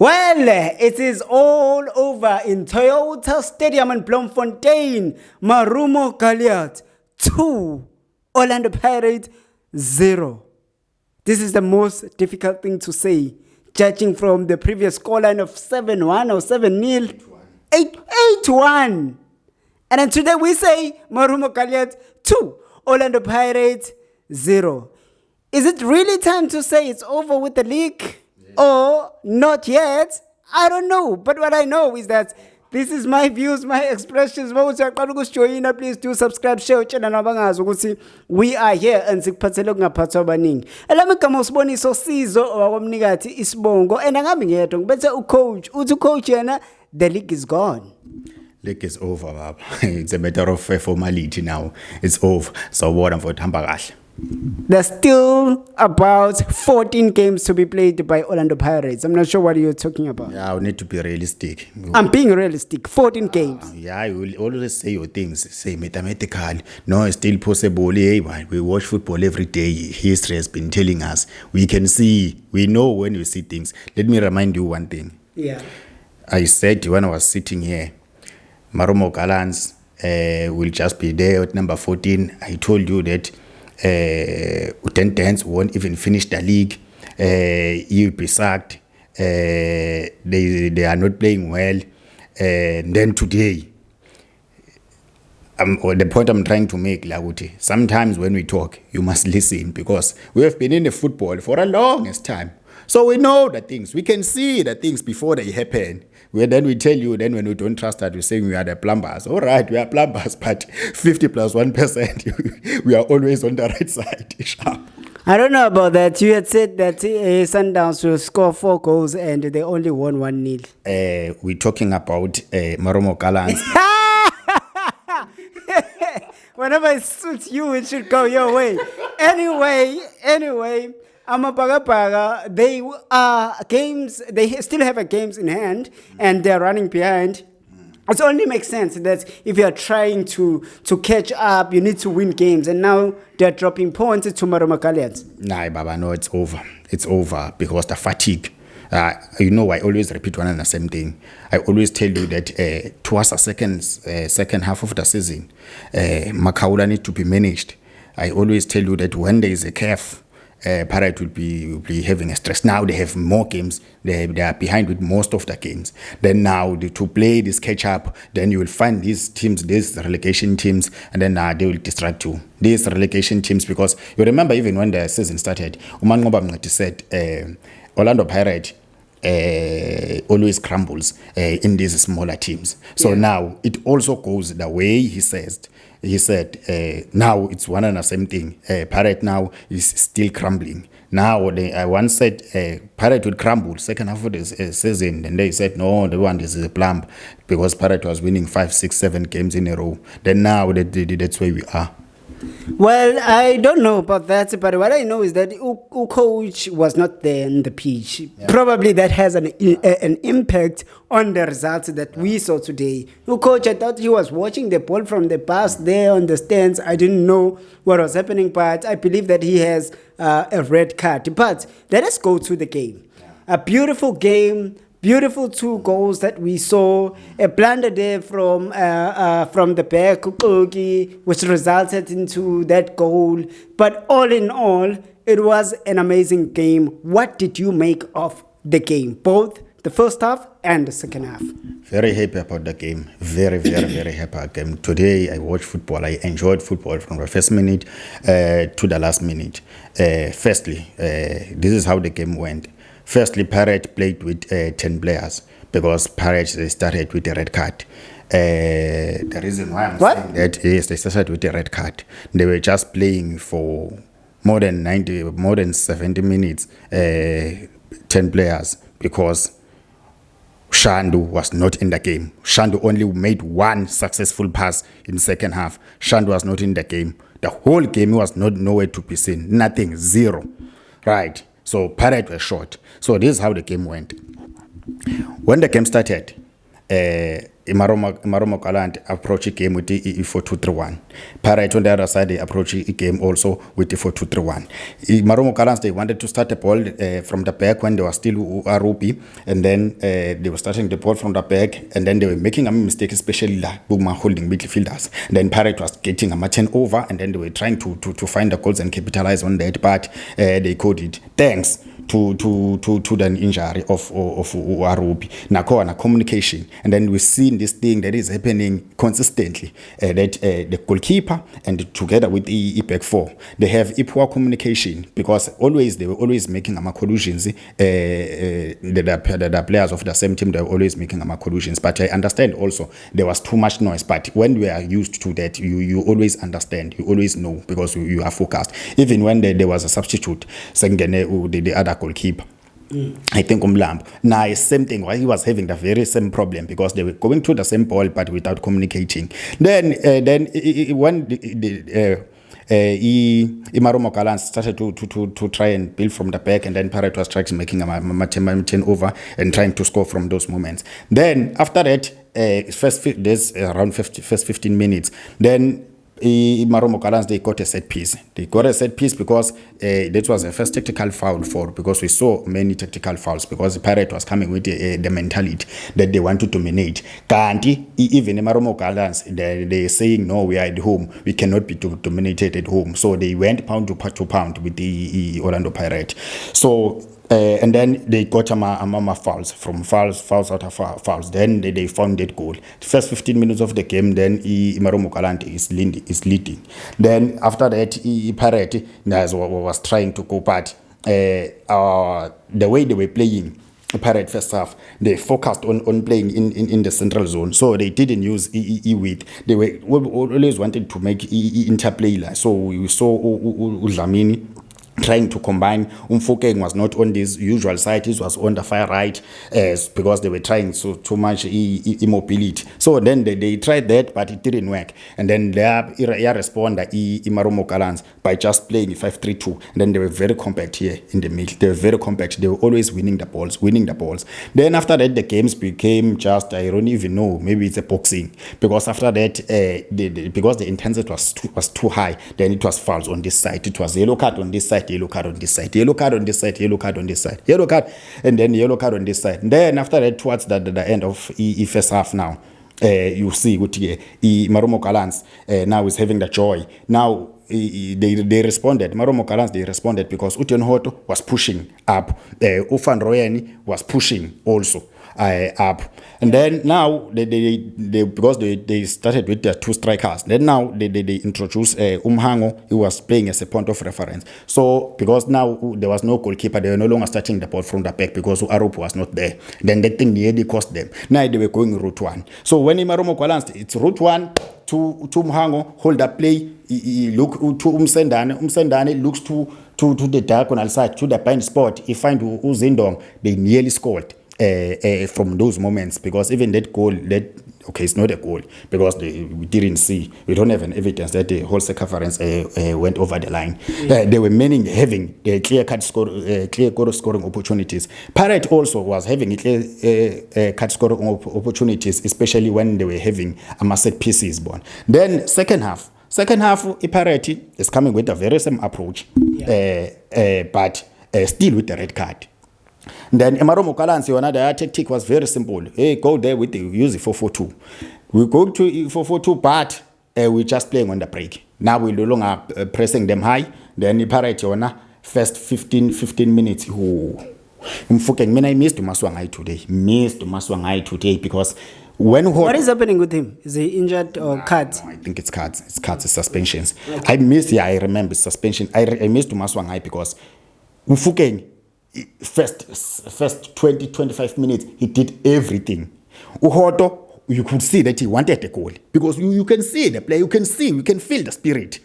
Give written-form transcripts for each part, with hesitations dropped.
Well, it is all over in Toyota Stadium in Bloemfontein. Marumo Gllants 2, Orlando Pirates 0. This is the most difficult thing to say, judging from the previous scoreline of 7-1 or 7-0. 8-1. And then today we say Marumo Gllants 2, Orlando Pirates 0. Is it really time to say it's over with the league? Or not yet? I don't know. But what I know is that this is my views, my expressions. Please do subscribe, share, channel. We are here and sikuphathele kungaphathwa abaningi. Elami igama usiboniso Sizo wakomnikati isibongo and angami ngedwa ngibethe ucoach uthi ucoach yena the league is gone. League is over, baba. It's a matter of formality now. It's over. So what I'm for hamba kahle. There's still about 14 games to be played by Orlando Pirates. I'm not sure what you're talking about. Yeah, we need to be realistic. I'm being realistic. 14 games. Yeah, you will always say your things. Say mathematical. No, it's still possible. Hey, we watch football every day. History has been telling us. We can see. We know when we see things. Let me remind you one thing. Yeah. I said when I was sitting here, Marumo Gllants will just be there at number 14. I told you that Utentens won't even finish the league. He'll be sacked. They are not playing well. And then today, the point I'm trying to make, Laguti, sometimes when we talk, you must listen because we have been in the football for a longest time. So we know the things. We can see the things before they happen. Then we tell you, then when we don't trust that, we're saying we are the plumbers. All right, we are plumbers, but 50 plus 1%, we are always on the right side. I don't know about that. You had said that Sundowns will score 4 goals and they only won 1-0. We're talking about Marumo Gllants. Whenever it suits you, it should go your way. Anyway, Amapagapaga, they are games, they still have a games in hand and they're running behind. It only makes sense that if you're trying to catch up, you need to win games. And now they're dropping points to Marumo Gllants. Nah, Baba, no, it's over. It's over because the fatigue. I always repeat one and the same thing. I always tell you that towards the second half of the season, Makaula need to be managed. I always tell you that when there is a curve, Pirate will be having a stress. Now they have more games. They are behind with most of the games. Then now to play this catch up, then you will find these teams, these relegation teams, and then they will distract you. These relegation teams, because you remember even when the season started, Uman Ngobamngati said Orlando Pirates always crumbles in these smaller teams. So now it also goes the way he said, now it's one and the same thing. Pirate now is still crumbling. Now, I once said Pirate would crumble second half of the season. And they said, no, the one is a plumb because Pirate was winning 5, 6, 7 games in a row. Then now that's where we are. Well, I don't know about that, but what I know is that coach was not there in the pitch. Yeah. Probably that has an impact on the results that we saw today. Coach, I thought he was watching the ball from the past there on the stands. I didn't know what was happening, but I believe that he has a red card. But let us go to the game. Yeah. A beautiful game. Beautiful 2 goals that we saw. A blunder there from the back, which resulted into that goal. But all in all, it was an amazing game. What did you make of the game? Both the first half and the second half. Very happy about the game. Very, very, very happy about the game. Today, I watched football. I enjoyed football from the first minute to the last minute. Firstly, this is how the game went. Firstly, Pirates played with 10 players because Pirates started with a red card. The reason why I'm saying that is they started with a red card. They were just playing for more than 70 minutes, 10 players, because Shandu was not in the game. Shandu only made 1 successful pass in the second half. Shandu was not in the game. The whole game was nowhere to be seen. Nothing, 0. Right. So Pirates were short. So this is how the game went. When the game started, Marumo Gllants approach a game with the 4-2-3-1. Pirate on the other side, they approach a game also with the 4-2-3-1. Marumo Gllants, they wanted to start the ball from the back when they were still Arupi, and then they were starting the ball from the back, and then they were making a mistake, especially la Bugma holding midfielders. And then Pirate was getting a turnover, and then they were trying to find the goals and capitalize on that, but they couldn't. Thanks to the injury of Arupi. Nakona communication, and then we've seen this thing that is happening consistently. That the goalkeeper and together with the back four, they have poor communication because they were always making collusions. The players of the same team, they were always making collusions. But I understand also there was too much noise. But when we are used to that, you always understand, you always know because you are focused. Even when there was a substitute, the other goalkeeper. I think Umlambo. Now, same thing. Why he was having the very same problem because they were going to the same ball but without communicating. Then when Marumo Gllants started to try and build from the back, and then Pirate was trying making a turnover and trying to score from those moments. Then after that, first 15 minutes. Then Marumo Gllants, they got a set piece. They got a set piece because that was the first tactical foul because we saw many tactical fouls because the Pirate was coming with the mentality that they want to dominate. Kanti, even Marumo Gllants, they're saying, no, we are at home. We cannot be dominated at home. So they went pound to pound with the Orlando Pirate. So and then they got fouls out of fouls. Then they found that goal. The first 15 minutes of the game, then Marumo Gllants is leading. Then after that, Pirate was trying to go, but the way they were playing, Pirate first half, they focused on playing in the central zone, so they didn't use width. They were always wanted to make interplay. So we saw Dlamini trying to combine. Umfokeng was not on this usual side, he was on the far right because they were trying so too much immobility. So then they tried that, but it didn't work. And then they responded Marumo Gllants by just playing 5-3-2. And then they were very compact here in the middle. They were very compact. They were always winning the balls. Then after that, the games became just, I don't even know, maybe it's a boxing. Because after that, because the intensity was too high, then it was fouls on this side. It was yellow card on this side, yellow card on this side, yellow card on this side, yellow card on this side, yellow card, and then yellow card on this side. And then after that, towards the end of first half now, you see Marumo Gllants now is having the joy. Now they responded. Marumo Gllants, they responded because Ution Hoto was pushing up. Ufan Royani was pushing also up. And then now they because they started with their two strikers. Then now they introduced Umhango, who was playing as a point of reference. So because now there was no goalkeeper, they were no longer starting the ball from the back because Arup was not there. Then that thing nearly cost them. Now they were going route one. So when Marumo Gllants, it's route one to Umhango, hold up play. He look to Umsendane looks to the diagonal side, to the blind spot. He find Uzindong, they nearly scored. From those moments, because even that goal, it's not a goal because we didn't see, we don't have an evidence that the whole circumference went over the line. They were having clear goal scoring opportunities. Pirate also was having clear cut scoring opportunities, especially when they were having set pieces born. Then second half, Pirate is coming with a very same approach, but still with the red card. Then Marumo Gllants, their tactic was very simple. Hey, go there with use the 4-4-2. We go to 4-4-2, but we're just playing on the break. Now we're no longer pressing them high. Then Pirate first 15 minutes. I missed Maswangai today because what is happening with him? Is he injured or cut? No, I think it's cuts. It's suspensions. Okay. I remember suspension. I missed Maswangai because Mfukeng, first 20-25 minutes, he did everything. Uhoto, you could see that he wanted a goal because you can see the play, you can feel the spirit.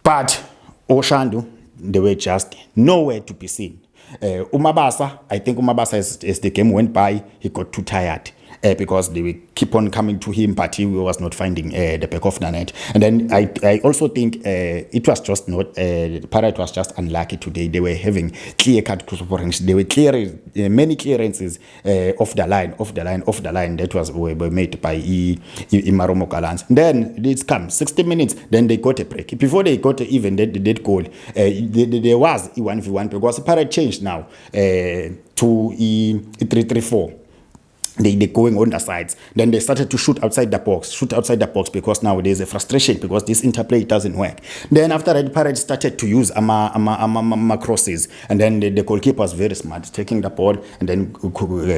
But Oshandu, they were just nowhere to be seen. Umabasa, I think Umabasa, as the game went by, he got too tired. because they will keep on coming to him, but he was not finding the back of the net. And then I also think it was just not, Pirate was just unlucky today. They were having clear-cut crucifixions. They were clearing many clearances off the line that were made by Marumo Gllants. Then it's come 60 minutes, then they got a break. Before they got even that goal, there was a 1v1 because Pirate changed now to 3-3-4. They're going on the sides. Then they started to shoot outside the box because now there's a frustration because this interplay doesn't work. Then after that, Pirate started to use crosses, and then the goalkeeper was very smart, taking the ball and then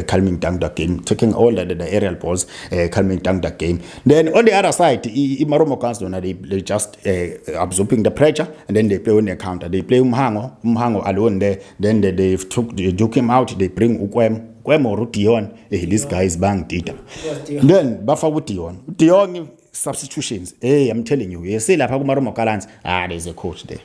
calming down the game, taking all the aerial balls, calming down the game. Then on the other side, Marumo Gllants, they just absorbing the pressure, and then they play on the counter. They play Umhango alone there. Then they took him out. They bring Ukwem. This guy is bang data. Then Buffer with Dion substitutions. Hey, I'm telling you, you see, like Marumo Gllants, there's a coach there.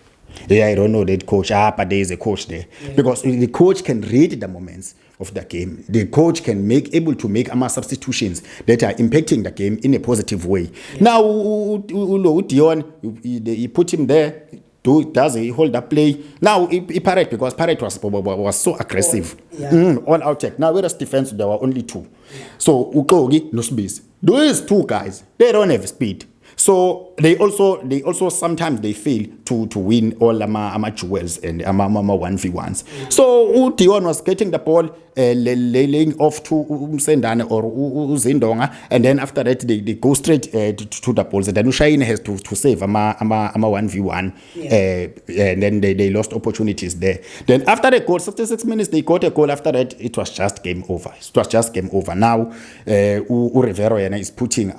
Yeah, I don't know that coach, but there is a coach there. Yeah. Because the coach can read the moments of the game. The coach can able to make substitutions that are impacting the game in a positive way. Yeah. Now, Dion, he put him there. Does he hold up play? Now, Pirate, because Pirate was so aggressive. All out check. Now, whereas defense, there were only two. Yeah. So, Ukogi, no space. Those two guys, they don't have speed. So they also sometimes they fail to win all jewels and 1v1s. Yeah. So Dion was getting the ball, laying off to Sendane or Zindonga, and then after that they go straight to the balls. And then Ushain has to save 1v1, and then they lost opportunities there. Then after the goal, 66 minutes, they got a goal. After that, it was just game over. Now, Rivero is putting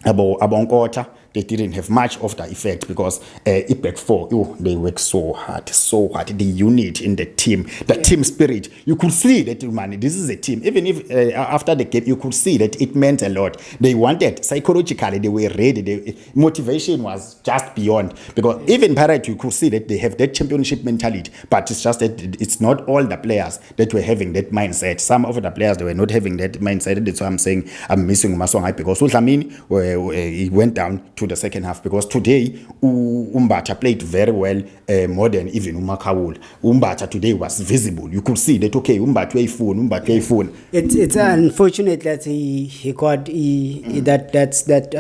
Abonkota. They didn't have much of the effect because back four, they work so hard. The unit in the team, team spirit. You could see that, man, this is a team. Even if after the game, you could see that it meant a lot. They wanted, psychologically, they were ready. Motivation was just beyond. Because even Pirate, you could see that they have that championship mentality. But it's just that it's not all the players that were having that mindset. Some of the players, they were not having that mindset. That's why I'm saying I'm missing Masongai because Ulhamini, he went down to the second half because today Umbata played very well, more than even Umakawul. Umbata today was visible. You could see that okay, Umbata phone. It's unfortunate that he got that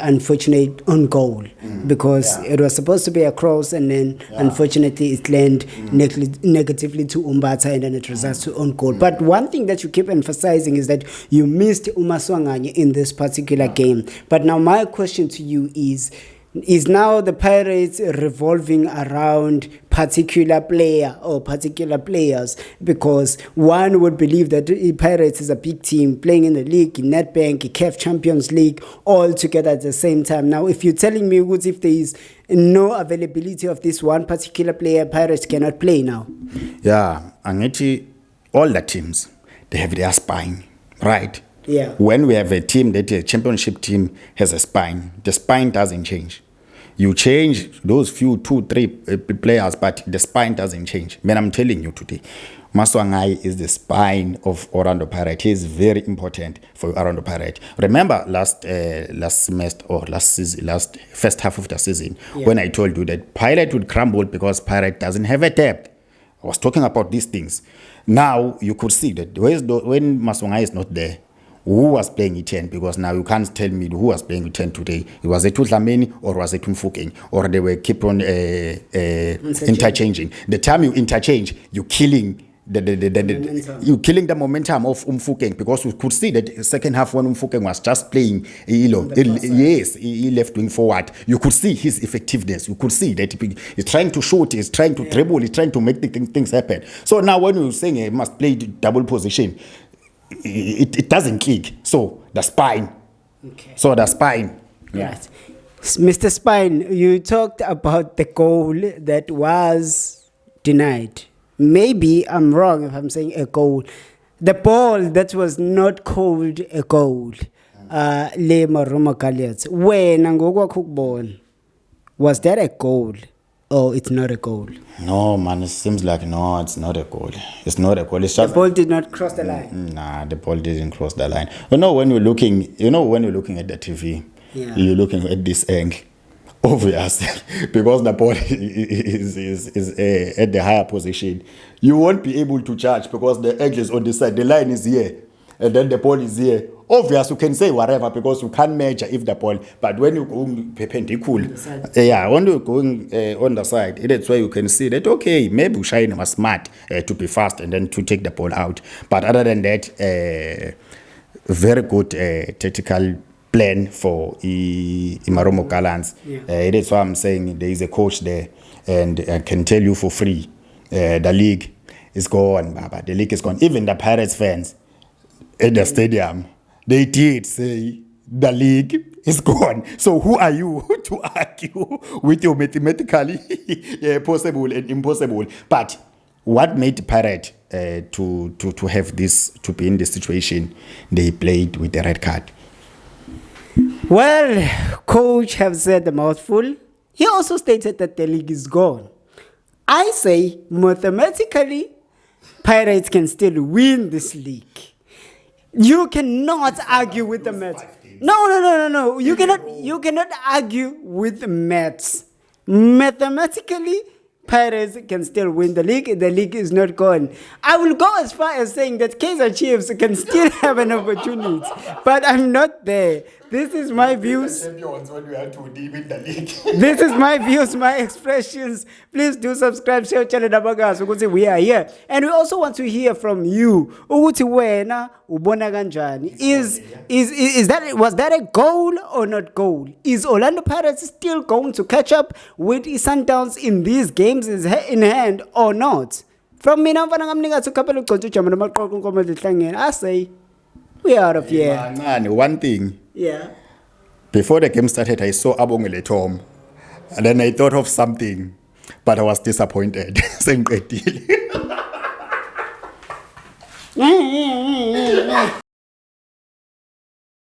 unfortunate on goal because it was supposed to be a cross and then unfortunately it landed negatively to Umbata and then it results to on goal. But one thing that you keep emphasizing is that you missed Umaswanganye in this particular game. But now my question to you is now the Pirates revolving around particular player or particular players? Because one would believe that the Pirates is a big team playing in the league, in Nedbank, CAF Champions League, all together at the same time. Now, if you're telling me if there is no availability of this one particular player, Pirates cannot play now. Yeah, and all the teams, they have their spine, right? Yeah. When we have a team that a championship team has a spine, the spine doesn't change. You change those few 2-3 players, but the spine doesn't change. Man, I'm telling you today, Maswangai is the spine of Orlando Pirates. He is very important for Orlando Pirates. Remember last semester or last season, last first half of the season, when I told you that Pirate would crumble because Pirate doesn't have a depth. I was talking about these things. Now you could see that when Maswangai is not there, who was playing with 10? Because now you can't tell me who was playing with 10 today. It was it Utlameni or was it Mfukeng? Or they were keep on interchanging. The time you interchange, you're killing you're killing the momentum of Mfukeng, because we could see that second half when Mfukeng was just playing, he left wing forward. You could see his effectiveness. You could see that he's trying to shoot, he's trying to dribble, he's trying to make the things happen. So now when you're saying he must play double position, it doesn't click. So the spine. Okay. So the spine. Yeah. Right. Mr. Spine, you talked about the goal that was denied. Maybe I'm wrong if I'm saying a goal. The ball that was not called a goal. Le Marumo Gllants. When Angogwa Cookball, was that a goal? or it's not a goal? No, man, it seems like no, it's not a goal. It's not a goal. It's The just ball did not cross the line. nah, the ball didn't cross the line. When you're looking at the TV, Yeah. you're looking at this angle. Obvious, because the ball is at the higher position. You won't be able to judge because the angle is on the side. The line is here, and then the ball is here. Obvious, you can say whatever because you can't measure if the ball. But when you're going perpendicular, when you're going on the side, that's why you can see that okay, maybe Ushine was smart to be fast and then to take the ball out. But other than that, very good tactical plan for Marumo Gllants. That's why I'm saying there is a coach there, and I can tell you for free, the league is gone, Baba. The league is gone. Even the Pirates fans at the stadium, they did say the league is gone. So who are you to argue with your mathematically possible and impossible? But what made Pirate to have this, to be in this situation? They played with the red card. Well, coach have said a mouthful. He also stated that the league is gone. I say mathematically, Pirates can still win this league. You cannot argue with the maths. No. You cannot argue with the maths. Mathematically, Pirates can still win the league. The league is not gone. I will go as far as saying that Kaizer Chiefs can still have an opportunity, but I'm not there. This is my views. This is my views, my expressions. Please do subscribe, share, channel Dabagas. We are here, and we also want to hear from you. Ukuthi wena ubona kanjani? Was that a goal or not goal? Is Orlando Pirates still going to catch up with Sundowns in these games in hand or not? From me now, I say we are out of here. One thing. Yeah. Before the game started, I saw Abongele Tom, and then I thought of something, but I was disappointed.